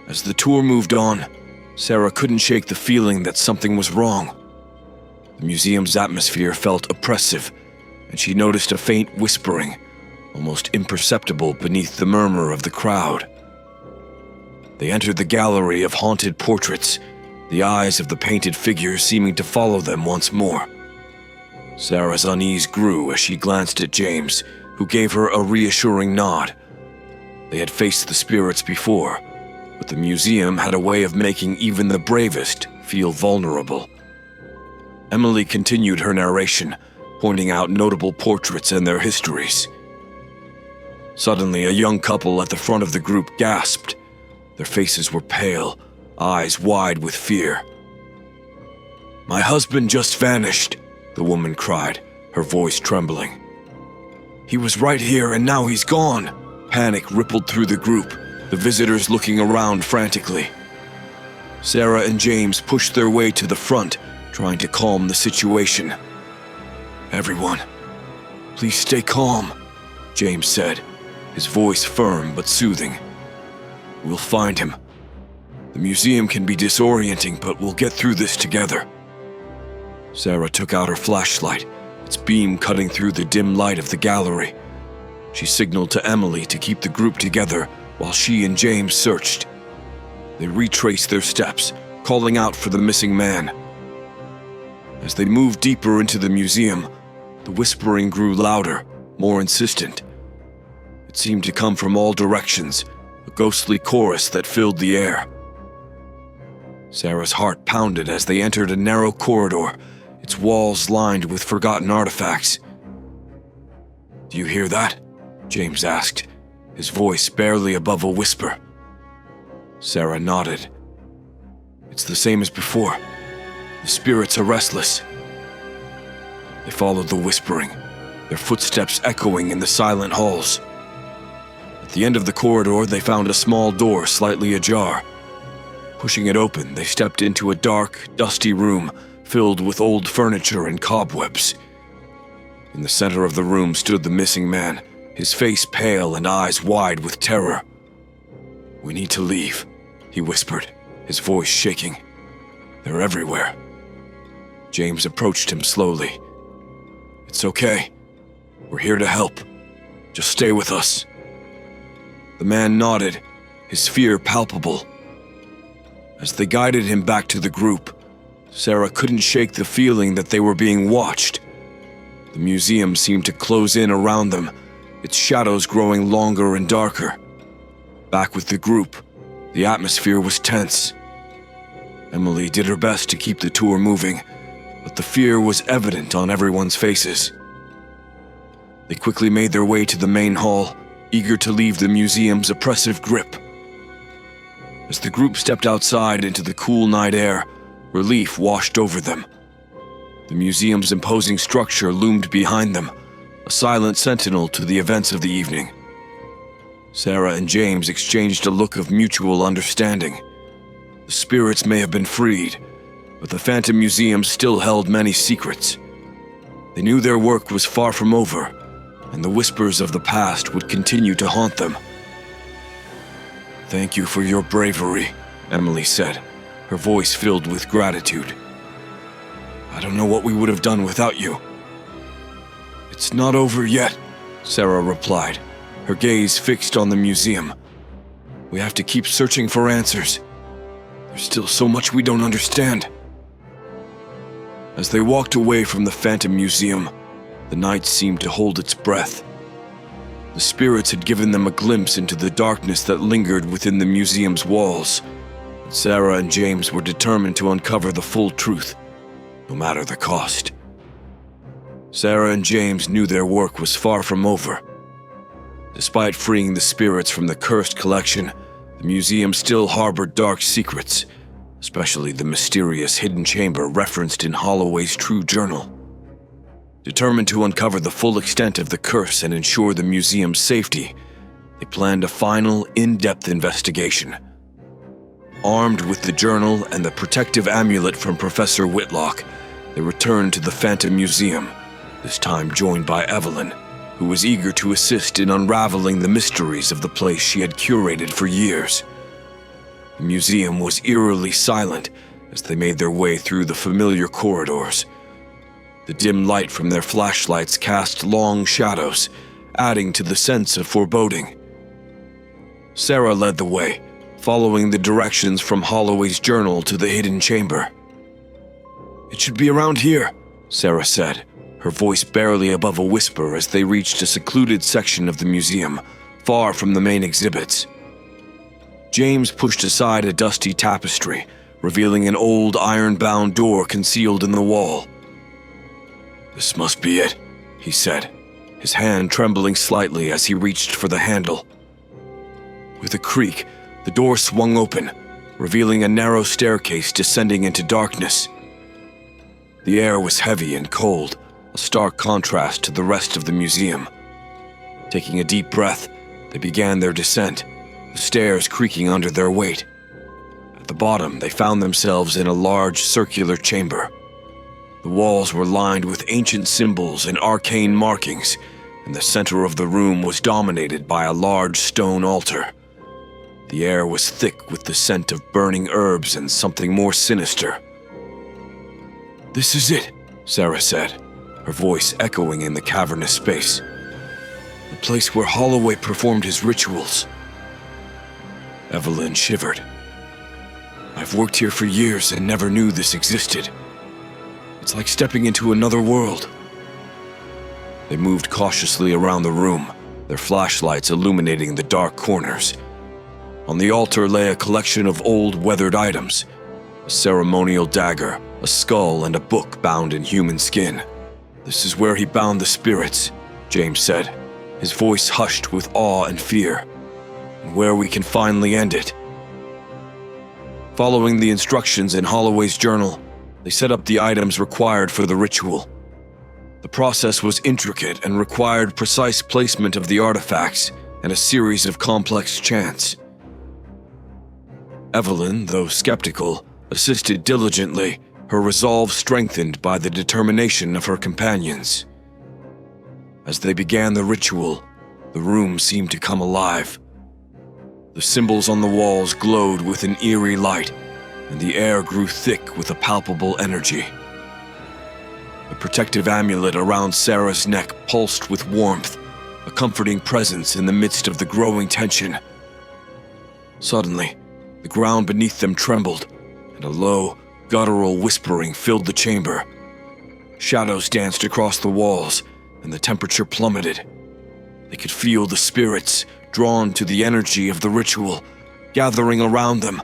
As the tour moved on, Sarah couldn't shake the feeling that something was wrong. The museum's atmosphere felt oppressive, and she noticed a faint whispering, almost imperceptible beneath the murmur of the crowd. They entered the gallery of haunted portraits, the eyes of the painted figures seeming to follow them once more. Sarah's unease grew as she glanced at James, who gave her a reassuring nod. They had faced the spirits before, but the museum had a way of making even the bravest feel vulnerable. Emily continued her narration, pointing out notable portraits and their histories. Suddenly, a young couple at the front of the group gasped. Their faces were pale, eyes wide with fear. "My husband just vanished," the woman cried, her voice trembling. "He was right here and now he's gone." Panic rippled through the group, the visitors looking around frantically. Sarah and James pushed their way to the front, trying to calm the situation. "Everyone, please stay calm," James said, his voice firm but soothing. "We'll find him. The museum can be disorienting, but we'll get through this together." Sarah took out her flashlight, its beam cutting through the dim light of the gallery. She signaled to Emily to keep the group together while she and James searched. They retraced their steps, calling out for the missing man. As they moved deeper into the museum, the whispering grew louder, more insistent. It seemed to come from all directions, a ghostly chorus that filled the air. Sarah's heart pounded as they entered a narrow corridor, its walls lined with forgotten artifacts. "Do you hear that?" James asked, his voice barely above a whisper. Sarah nodded. "It's the same as before. The spirits are restless." They followed the whispering, their footsteps echoing in the silent halls. At the end of the corridor, they found a small door slightly ajar. Pushing it open, they stepped into a dark, dusty room filled with old furniture and cobwebs. In the center of the room stood the missing man, his face pale and eyes wide with terror. "We need to leave," he whispered, his voice shaking. "They're everywhere." James approached him slowly. "It's okay. We're here to help. Just stay with us." The man nodded, his fear palpable. As they guided him back to the group, Sarah couldn't shake the feeling that they were being watched. The museum seemed to close in around them, its shadows growing longer and darker. Back with the group, the atmosphere was tense. Emily did her best to keep the tour moving, but the fear was evident on everyone's faces. They quickly made their way to the main hall, eager to leave the museum's oppressive grip. As the group stepped outside into the cool night air, relief washed over them. The museum's imposing structure loomed behind them, a silent sentinel to the events of the evening. Sarah and James exchanged a look of mutual understanding. The spirits may have been freed, but the Phantom Museum still held many secrets. They knew their work was far from over, and the whispers of the past would continue to haunt them. "Thank you for your bravery," Emily said, her voice filled with gratitude. "I don't know what we would have done without you." "It's not over yet," Sarah replied, her gaze fixed on the museum. "We have to keep searching for answers. There's still so much we don't understand." As they walked away from the Phantom Museum, The night seemed to hold its breath. The spirits had given them a glimpse into the darkness that lingered within the museum's walls. Sarah and James were determined to uncover the full truth, no matter the cost. Sarah and James knew their work was far from over. Despite freeing the spirits from the cursed collection, the museum still harbored dark secrets, especially the mysterious hidden chamber referenced in Holloway's true journal. Determined to uncover the full extent of the curse and ensure the museum's safety, they planned a final, in-depth investigation. Armed with the journal and the protective amulet from Professor Whitlock, they returned to the Phantom Museum, this time joined by Evelyn, who was eager to assist in unraveling the mysteries of the place she had curated for years. The museum was eerily silent as they made their way through the familiar corridors. The dim light from their flashlights cast long shadows, adding to the sense of foreboding. Sarah led the way, following the directions from Holloway's journal to the hidden chamber. "It should be around here," Sarah said, her voice barely above a whisper as they reached a secluded section of the museum, far from the main exhibits. James pushed aside a dusty tapestry, revealing an old iron-bound door concealed in the wall. "This must be it," he said, his hand trembling slightly as he reached for the handle. With a creak, the door swung open, revealing a narrow staircase descending into darkness. The air was heavy and cold, a stark contrast to the rest of the museum. Taking a deep breath, they began their descent, the stairs creaking under their weight. At the bottom, they found themselves in a large circular chamber. The walls were lined with ancient symbols and arcane markings, and the center of the room was dominated by a large stone altar. The air was thick with the scent of burning herbs and something more sinister. "This is it," Sarah said, her voice echoing in the cavernous space. "The place where Holloway performed his rituals." Evelyn shivered. "I've worked here for years and never knew this existed. It's like stepping into another world." They moved cautiously around the room, their flashlights illuminating the dark corners. On the altar lay a collection of old, weathered items: a ceremonial dagger, a skull, and a book bound in human skin. "This is where he bound the spirits," James said, his voice hushed with awe and fear. "And where we can finally end it." Following the instructions in Holloway's journal, they set up the items required for the ritual. The process was intricate and required precise placement of the artifacts and a series of complex chants. Evelyn, though skeptical, assisted diligently, her resolve strengthened by the determination of her companions. As they began the ritual, the room seemed to come alive. The symbols on the walls glowed with an eerie light, and the air grew thick with a palpable energy. The protective amulet around Sarah's neck pulsed with warmth, a comforting presence in the midst of the growing tension. Suddenly, the ground beneath them trembled, and a low, guttural whispering filled the chamber. Shadows danced across the walls, and the temperature plummeted. They could feel the spirits, drawn to the energy of the ritual, gathering around them.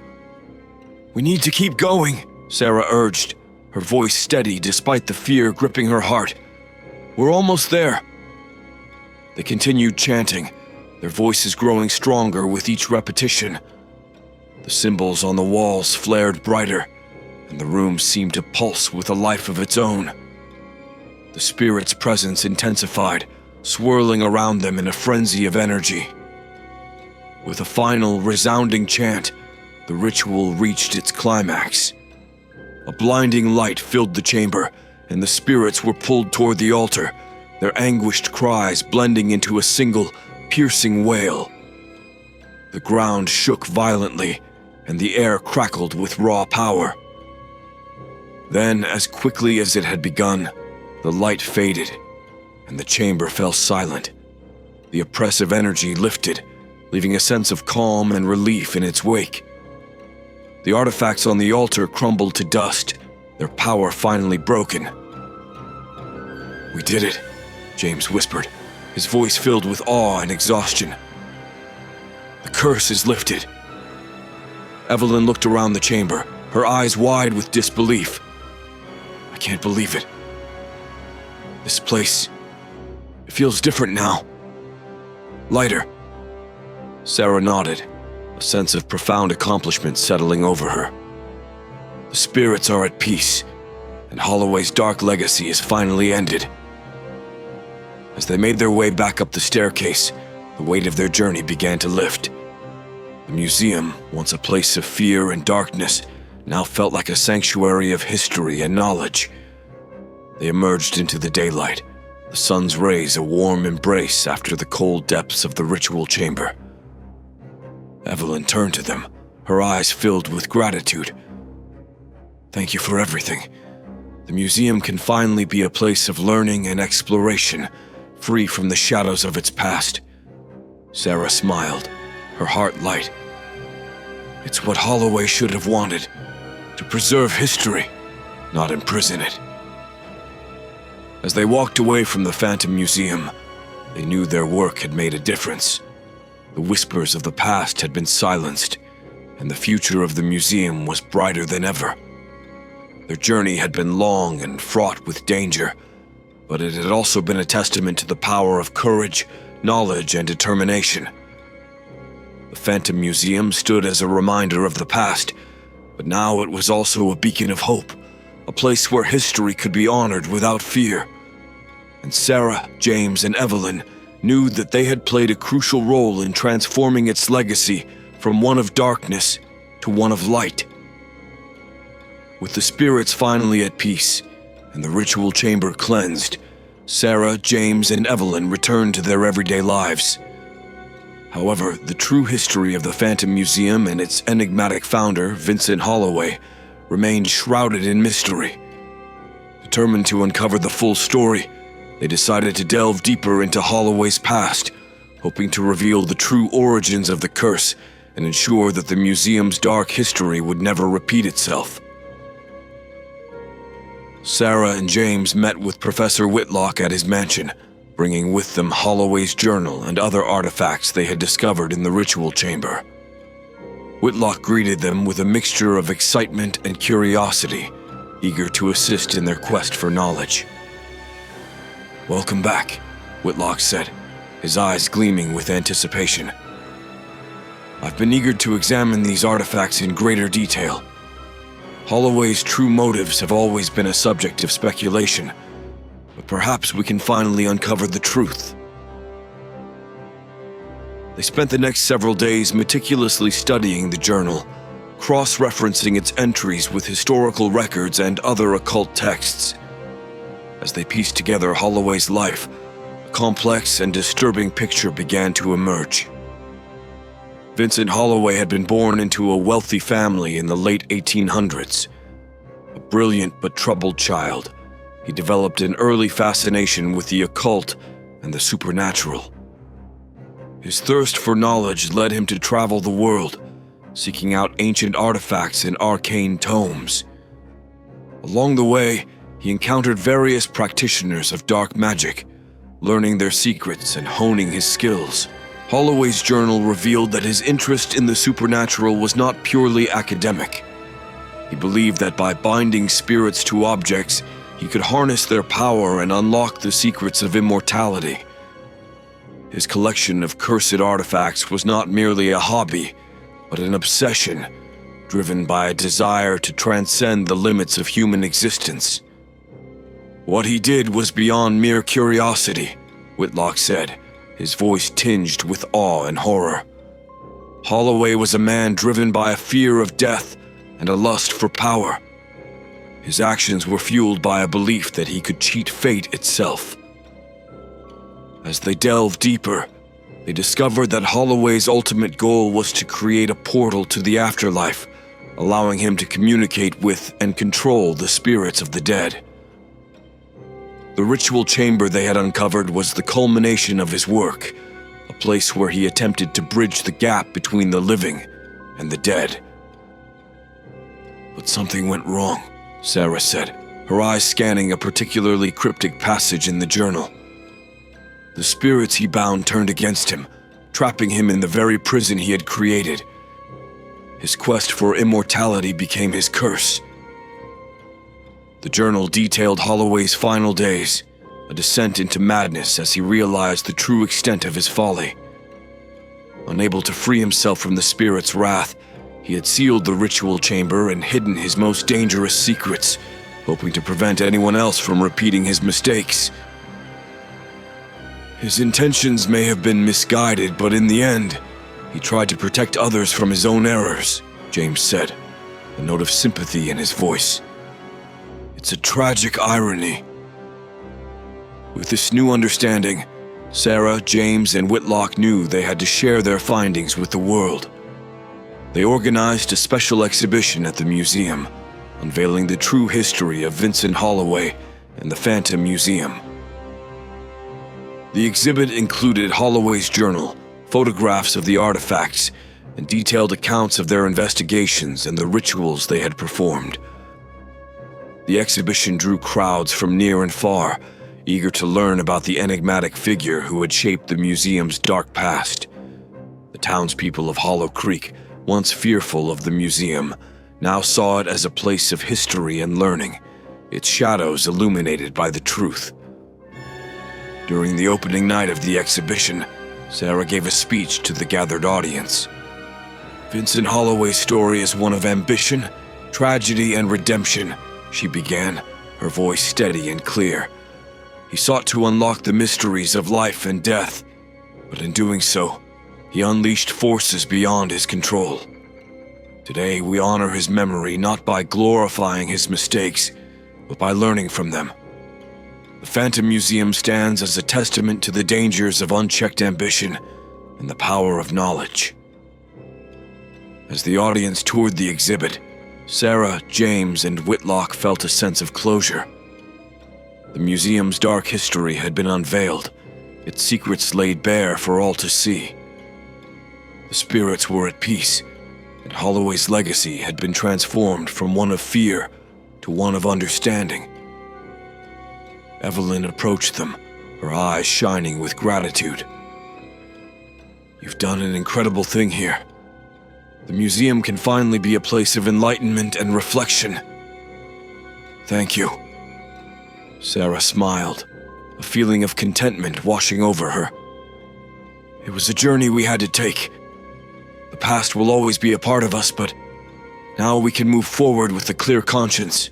"We need to keep going," Sarah urged, her voice steady despite the fear gripping her heart. "We're almost there." They continued chanting, their voices growing stronger with each repetition. The symbols on the walls flared brighter, and the room seemed to pulse with a life of its own. The spirit's presence intensified, swirling around them in a frenzy of energy. With a final, resounding chant, the ritual reached its climax. A blinding light filled the chamber, and the spirits were pulled toward the altar, their anguished cries blending into a single, piercing wail. The ground shook violently, and the air crackled with raw power. Then, as quickly as it had begun, the light faded, and the chamber fell silent. The oppressive energy lifted, leaving a sense of calm and relief in its wake. The artifacts on the altar crumbled to dust, their power finally broken. "We did it," James whispered, his voice filled with awe and exhaustion. "The curse is lifted." Evelyn looked around the chamber, her eyes wide with disbelief. "I can't believe it. This place, it feels different now. Lighter." Sarah nodded, a sense of profound accomplishment settling over her. The spirits are at peace, and Holloway's dark legacy is finally ended. As they made their way back up the staircase, the weight of their journey began to lift. The museum, once a place of fear and darkness, now felt like a sanctuary of history and knowledge. They emerged into the daylight, the sun's rays a warm embrace after the cold depths of the ritual chamber. Evelyn turned to them, her eyes filled with gratitude. "Thank you for everything. The museum can finally be a place of learning and exploration, free from the shadows of its past." Sarah smiled, her heart light. "It's what Holloway should have wanted, to preserve history, not imprison it." As they walked away from the Phantom Museum, they knew their work had made a difference. The whispers of the past had been silenced, and the future of the museum was brighter than ever. Their journey had been long and fraught with danger, but it had also been a testament to the power of courage, knowledge, and determination. The Phantom Museum stood as a reminder of the past, but now it was also a beacon of hope, a place where history could be honored without fear. And Sarah, James, and Evelyn knew that they had played a crucial role in transforming its legacy from one of darkness to one of light. With the spirits finally at peace and the ritual chamber cleansed, Sarah, James, and Evelyn returned to their everyday lives. However, the true history of the Phantom Museum and its enigmatic founder, Vincent Holloway, remained shrouded in mystery. Determined to uncover the full story, they decided to delve deeper into Holloway's past, hoping to reveal the true origins of the curse and ensure that the museum's dark history would never repeat itself. Sarah and James met with Professor Whitlock at his mansion, bringing with them Holloway's journal and other artifacts they had discovered in the ritual chamber. Whitlock greeted them with a mixture of excitement and curiosity, eager to assist in their quest for knowledge. "Welcome back," Whitlock said, his eyes gleaming with anticipation. "I've been eager to examine these artifacts in greater detail. Holloway's true motives have always been a subject of speculation, but perhaps we can finally uncover the truth." They spent the next several days meticulously studying the journal, cross-referencing its entries with historical records and other occult texts. As they pieced together Holloway's life, a complex and disturbing picture began to emerge. Vincent Holloway had been born into a wealthy family in the late 1800s. A brilliant but troubled child, he developed an early fascination with the occult and the supernatural. His thirst for knowledge led him to travel the world, seeking out ancient artifacts and arcane tomes. Along the way, he encountered various practitioners of dark magic, learning their secrets and honing his skills. Holloway's journal revealed that his interest in the supernatural was not purely academic. He believed that by binding spirits to objects, he could harness their power and unlock the secrets of immortality. His collection of cursed artifacts was not merely a hobby, but an obsession, driven by a desire to transcend the limits of human existence. "What he did was beyond mere curiosity," Whitlock said, his voice tinged with awe and horror. "Holloway was a man driven by a fear of death and a lust for power. His actions were fueled by a belief that he could cheat fate itself." As they delved deeper, they discovered that Holloway's ultimate goal was to create a portal to the afterlife, allowing him to communicate with and control the spirits of the dead. The ritual chamber they had uncovered was the culmination of his work, a place where he attempted to bridge the gap between the living and the dead. "But something went wrong," Sarah said, her eyes scanning a particularly cryptic passage in the journal. The spirits he bound turned against him, trapping him in the very prison he had created. His quest for immortality became his curse. The journal detailed Holloway's final days, a descent into madness as he realized the true extent of his folly. Unable to free himself from the spirit's wrath, he had sealed the ritual chamber and hidden his most dangerous secrets, hoping to prevent anyone else from repeating his mistakes. His intentions may have been misguided, but in the end, he tried to protect others from his own errors, James said, a note of sympathy in his voice. It's a tragic irony. With this new understanding, Sarah, James, and Whitlock knew they had to share their findings with the world. They organized a special exhibition at the museum, unveiling the true history of Vincent Holloway and the Phantom Museum. The exhibit included Holloway's journal, photographs of the artifacts, and detailed accounts of their investigations and the rituals they had performed. The exhibition drew crowds from near and far, eager to learn about the enigmatic figure who had shaped the museum's dark past. The townspeople of Hollow Creek, once fearful of the museum, now saw it as a place of history and learning, its shadows illuminated by the truth. During the opening night of the exhibition, Sarah gave a speech to the gathered audience. Vincent Holloway's story is one of ambition, tragedy, and redemption, she began, her voice steady and clear. He sought to unlock the mysteries of life and death, but in doing so, he unleashed forces beyond his control. Today, we honor his memory not by glorifying his mistakes, but by learning from them. The Phantom Museum stands as a testament to the dangers of unchecked ambition and the power of knowledge. As the audience toured the exhibit, Sarah, James, and Whitlock felt a sense of closure. The museum's dark history had been unveiled, its secrets laid bare for all to see. The spirits were at peace, and Holloway's legacy had been transformed from one of fear to one of understanding. Evelyn approached them, her eyes shining with gratitude. You've done an incredible thing here. The museum can finally be a place of enlightenment and reflection. Thank you. Sarah smiled, a feeling of contentment washing over her. It was a journey we had to take. The past will always be a part of us, but now we can move forward with a clear conscience.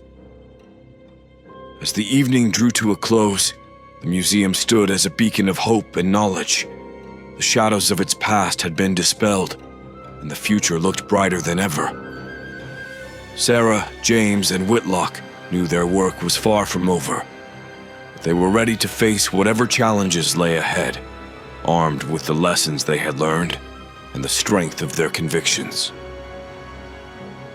As the evening drew to a close, the museum stood as a beacon of hope and knowledge. The shadows of its past had been dispelled, and the future looked brighter than ever. Sarah, James, and Whitlock knew their work was far from over, but they were ready to face whatever challenges lay ahead, armed with the lessons they had learned and the strength of their convictions.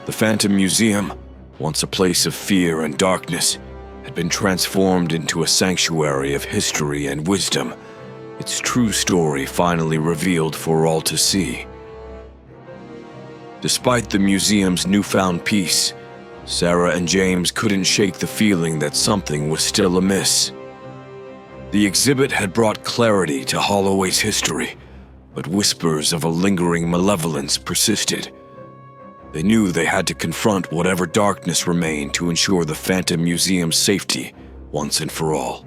The Phantom Museum, once a place of fear and darkness, had been transformed into a sanctuary of history and wisdom, its true story finally revealed for all to see. Despite the museum's newfound peace, Sarah and James couldn't shake the feeling that something was still amiss. The exhibit had brought clarity to Holloway's history, but whispers of a lingering malevolence persisted. They knew they had to confront whatever darkness remained to ensure the Phantom Museum's safety once and for all.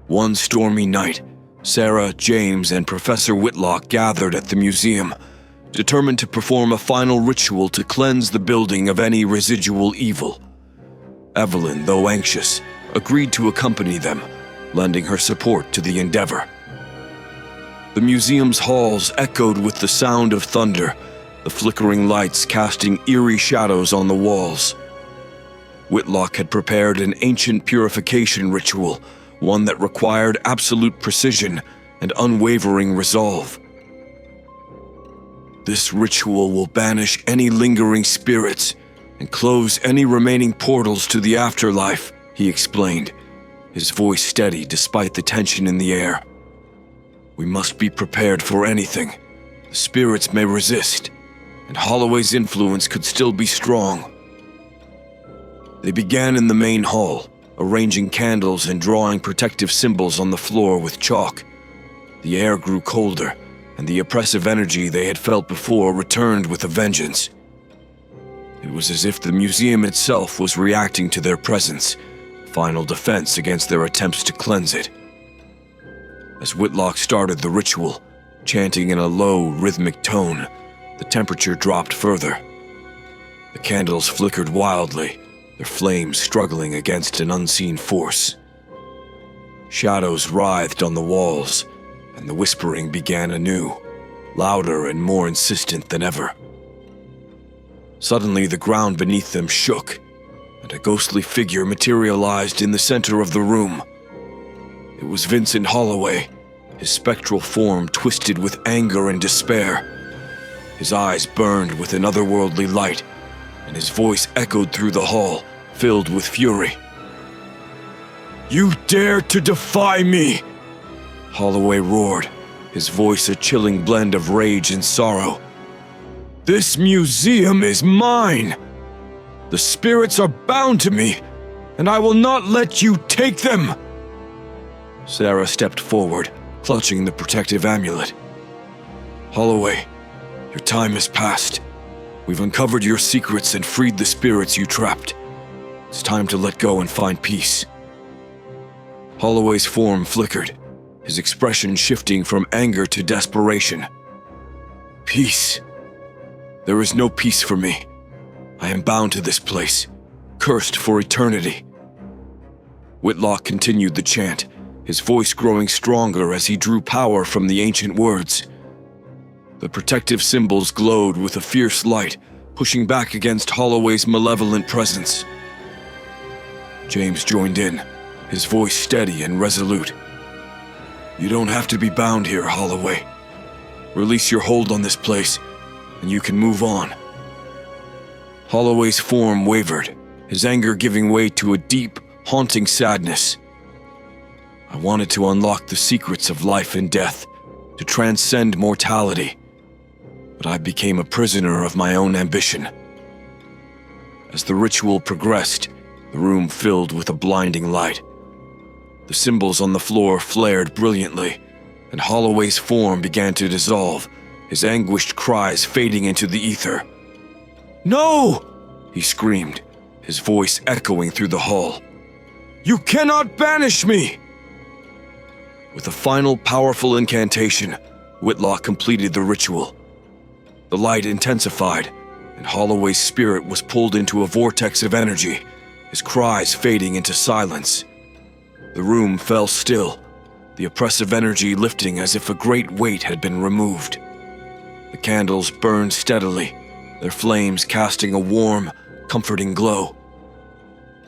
One stormy night, Sarah, James, and Professor Whitlock gathered at the museum, determined to perform a final ritual to cleanse the building of any residual evil. Evelyn, though anxious, agreed to accompany them, lending her support to the endeavor. The museum's halls echoed with the sound of thunder, the flickering lights casting eerie shadows on the walls. Whitlock had prepared an ancient purification ritual, one that required absolute precision and unwavering resolve. This ritual will banish any lingering spirits and close any remaining portals to the afterlife, he explained, his voice steady despite the tension in the air. We must be prepared for anything. The spirits may resist, and Holloway's influence could still be strong. They began in the main hall, arranging candles and drawing protective symbols on the floor with chalk. The air grew colder, and the oppressive energy they had felt before returned with a vengeance. It was as if the museum itself was reacting to their presence, final defense against their attempts to cleanse it. As Whitlock started the ritual, chanting in a low, rhythmic tone, the temperature dropped further. The candles flickered wildly, their flames struggling against an unseen force. Shadows writhed on the walls, and the whispering began anew, louder and more insistent than ever. Suddenly, the ground beneath them shook, and a ghostly figure materialized in the center of the room. It was Vincent Holloway, his spectral form twisted with anger and despair. His eyes burned with an otherworldly light, and his voice echoed through the hall, filled with fury. "You dare to defy me!" Holloway roared, his voice a chilling blend of rage and sorrow. "This museum is mine! The spirits are bound to me, and I will not let you take them!" Sarah stepped forward, clutching the protective amulet. "Holloway, your time has passed. We've uncovered your secrets and freed the spirits you trapped. It's time to let go and find peace." Holloway's form flickered, his expression shifting from anger to desperation. "Peace? There is no peace for me. I am bound to this place, cursed for eternity." Whitlock continued the chant, his voice growing stronger as he drew power from the ancient words. The protective symbols glowed with a fierce light, pushing back against Holloway's malevolent presence. James joined in, his voice steady and resolute. "You don't have to be bound here, Holloway. Release your hold on this place, and you can move on." Holloway's form wavered, his anger giving way to a deep, haunting sadness. "I wanted to unlock the secrets of life and death, to transcend mortality, but I became a prisoner of my own ambition." As the ritual progressed, the room filled with a blinding light. The symbols on the floor flared brilliantly, and Holloway's form began to dissolve, his anguished cries fading into the ether. "No!" he screamed, his voice echoing through the hall. "You cannot banish me!" With a final powerful incantation, Whitlock completed the ritual. The light intensified, and Holloway's spirit was pulled into a vortex of energy, his cries fading into silence. The room fell still, the oppressive energy lifting as if a great weight had been removed. The candles burned steadily, their flames casting a warm, comforting glow.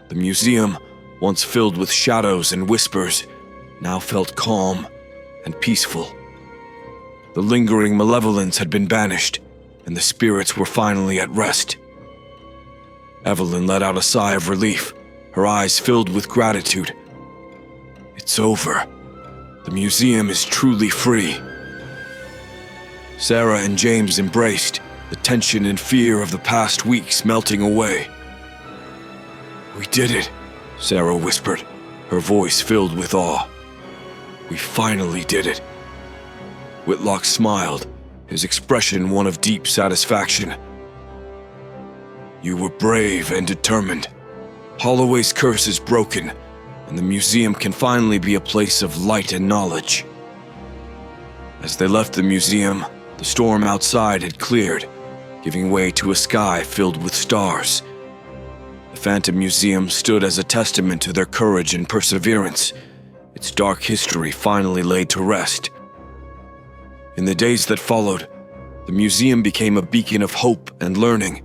The museum, once filled with shadows and whispers, now felt calm and peaceful. The lingering malevolence had been banished, and the spirits were finally at rest. Evelyn let out a sigh of relief, her eyes filled with gratitude. "It's over. The museum is truly free." Sarah and James embraced, the tension and fear of the past weeks melting away. "We did it," Sarah whispered, her voice filled with awe. "We finally did it." Whitlock smiled, his expression one of deep satisfaction. "You were brave and determined. Holloway's curse is broken, and the museum can finally be a place of light and knowledge." As they left the museum, the storm outside had cleared, giving way to a sky filled with stars. The Phantom Museum stood as a testament to their courage and perseverance, its dark history finally laid to rest. In the days that followed, the museum became a beacon of hope and learning,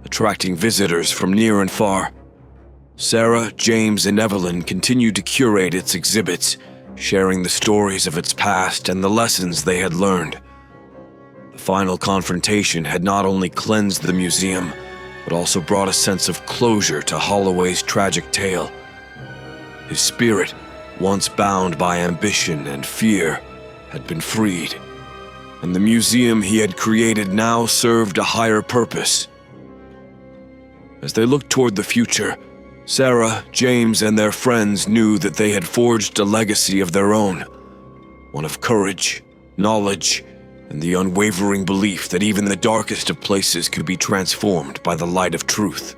attracting visitors from near and far. Sarah, James, and Evelyn continued to curate its exhibits, sharing the stories of its past and the lessons they had learned. The final confrontation had not only cleansed the museum, but also brought a sense of closure to Holloway's tragic tale. His spirit, once bound by ambition and fear, had been freed, and the museum he had created now served a higher purpose. As they looked toward the future, Sarah, James, and their friends knew that they had forged a legacy of their own, one of courage, knowledge, and the unwavering belief that even the darkest of places could be transformed by the light of truth.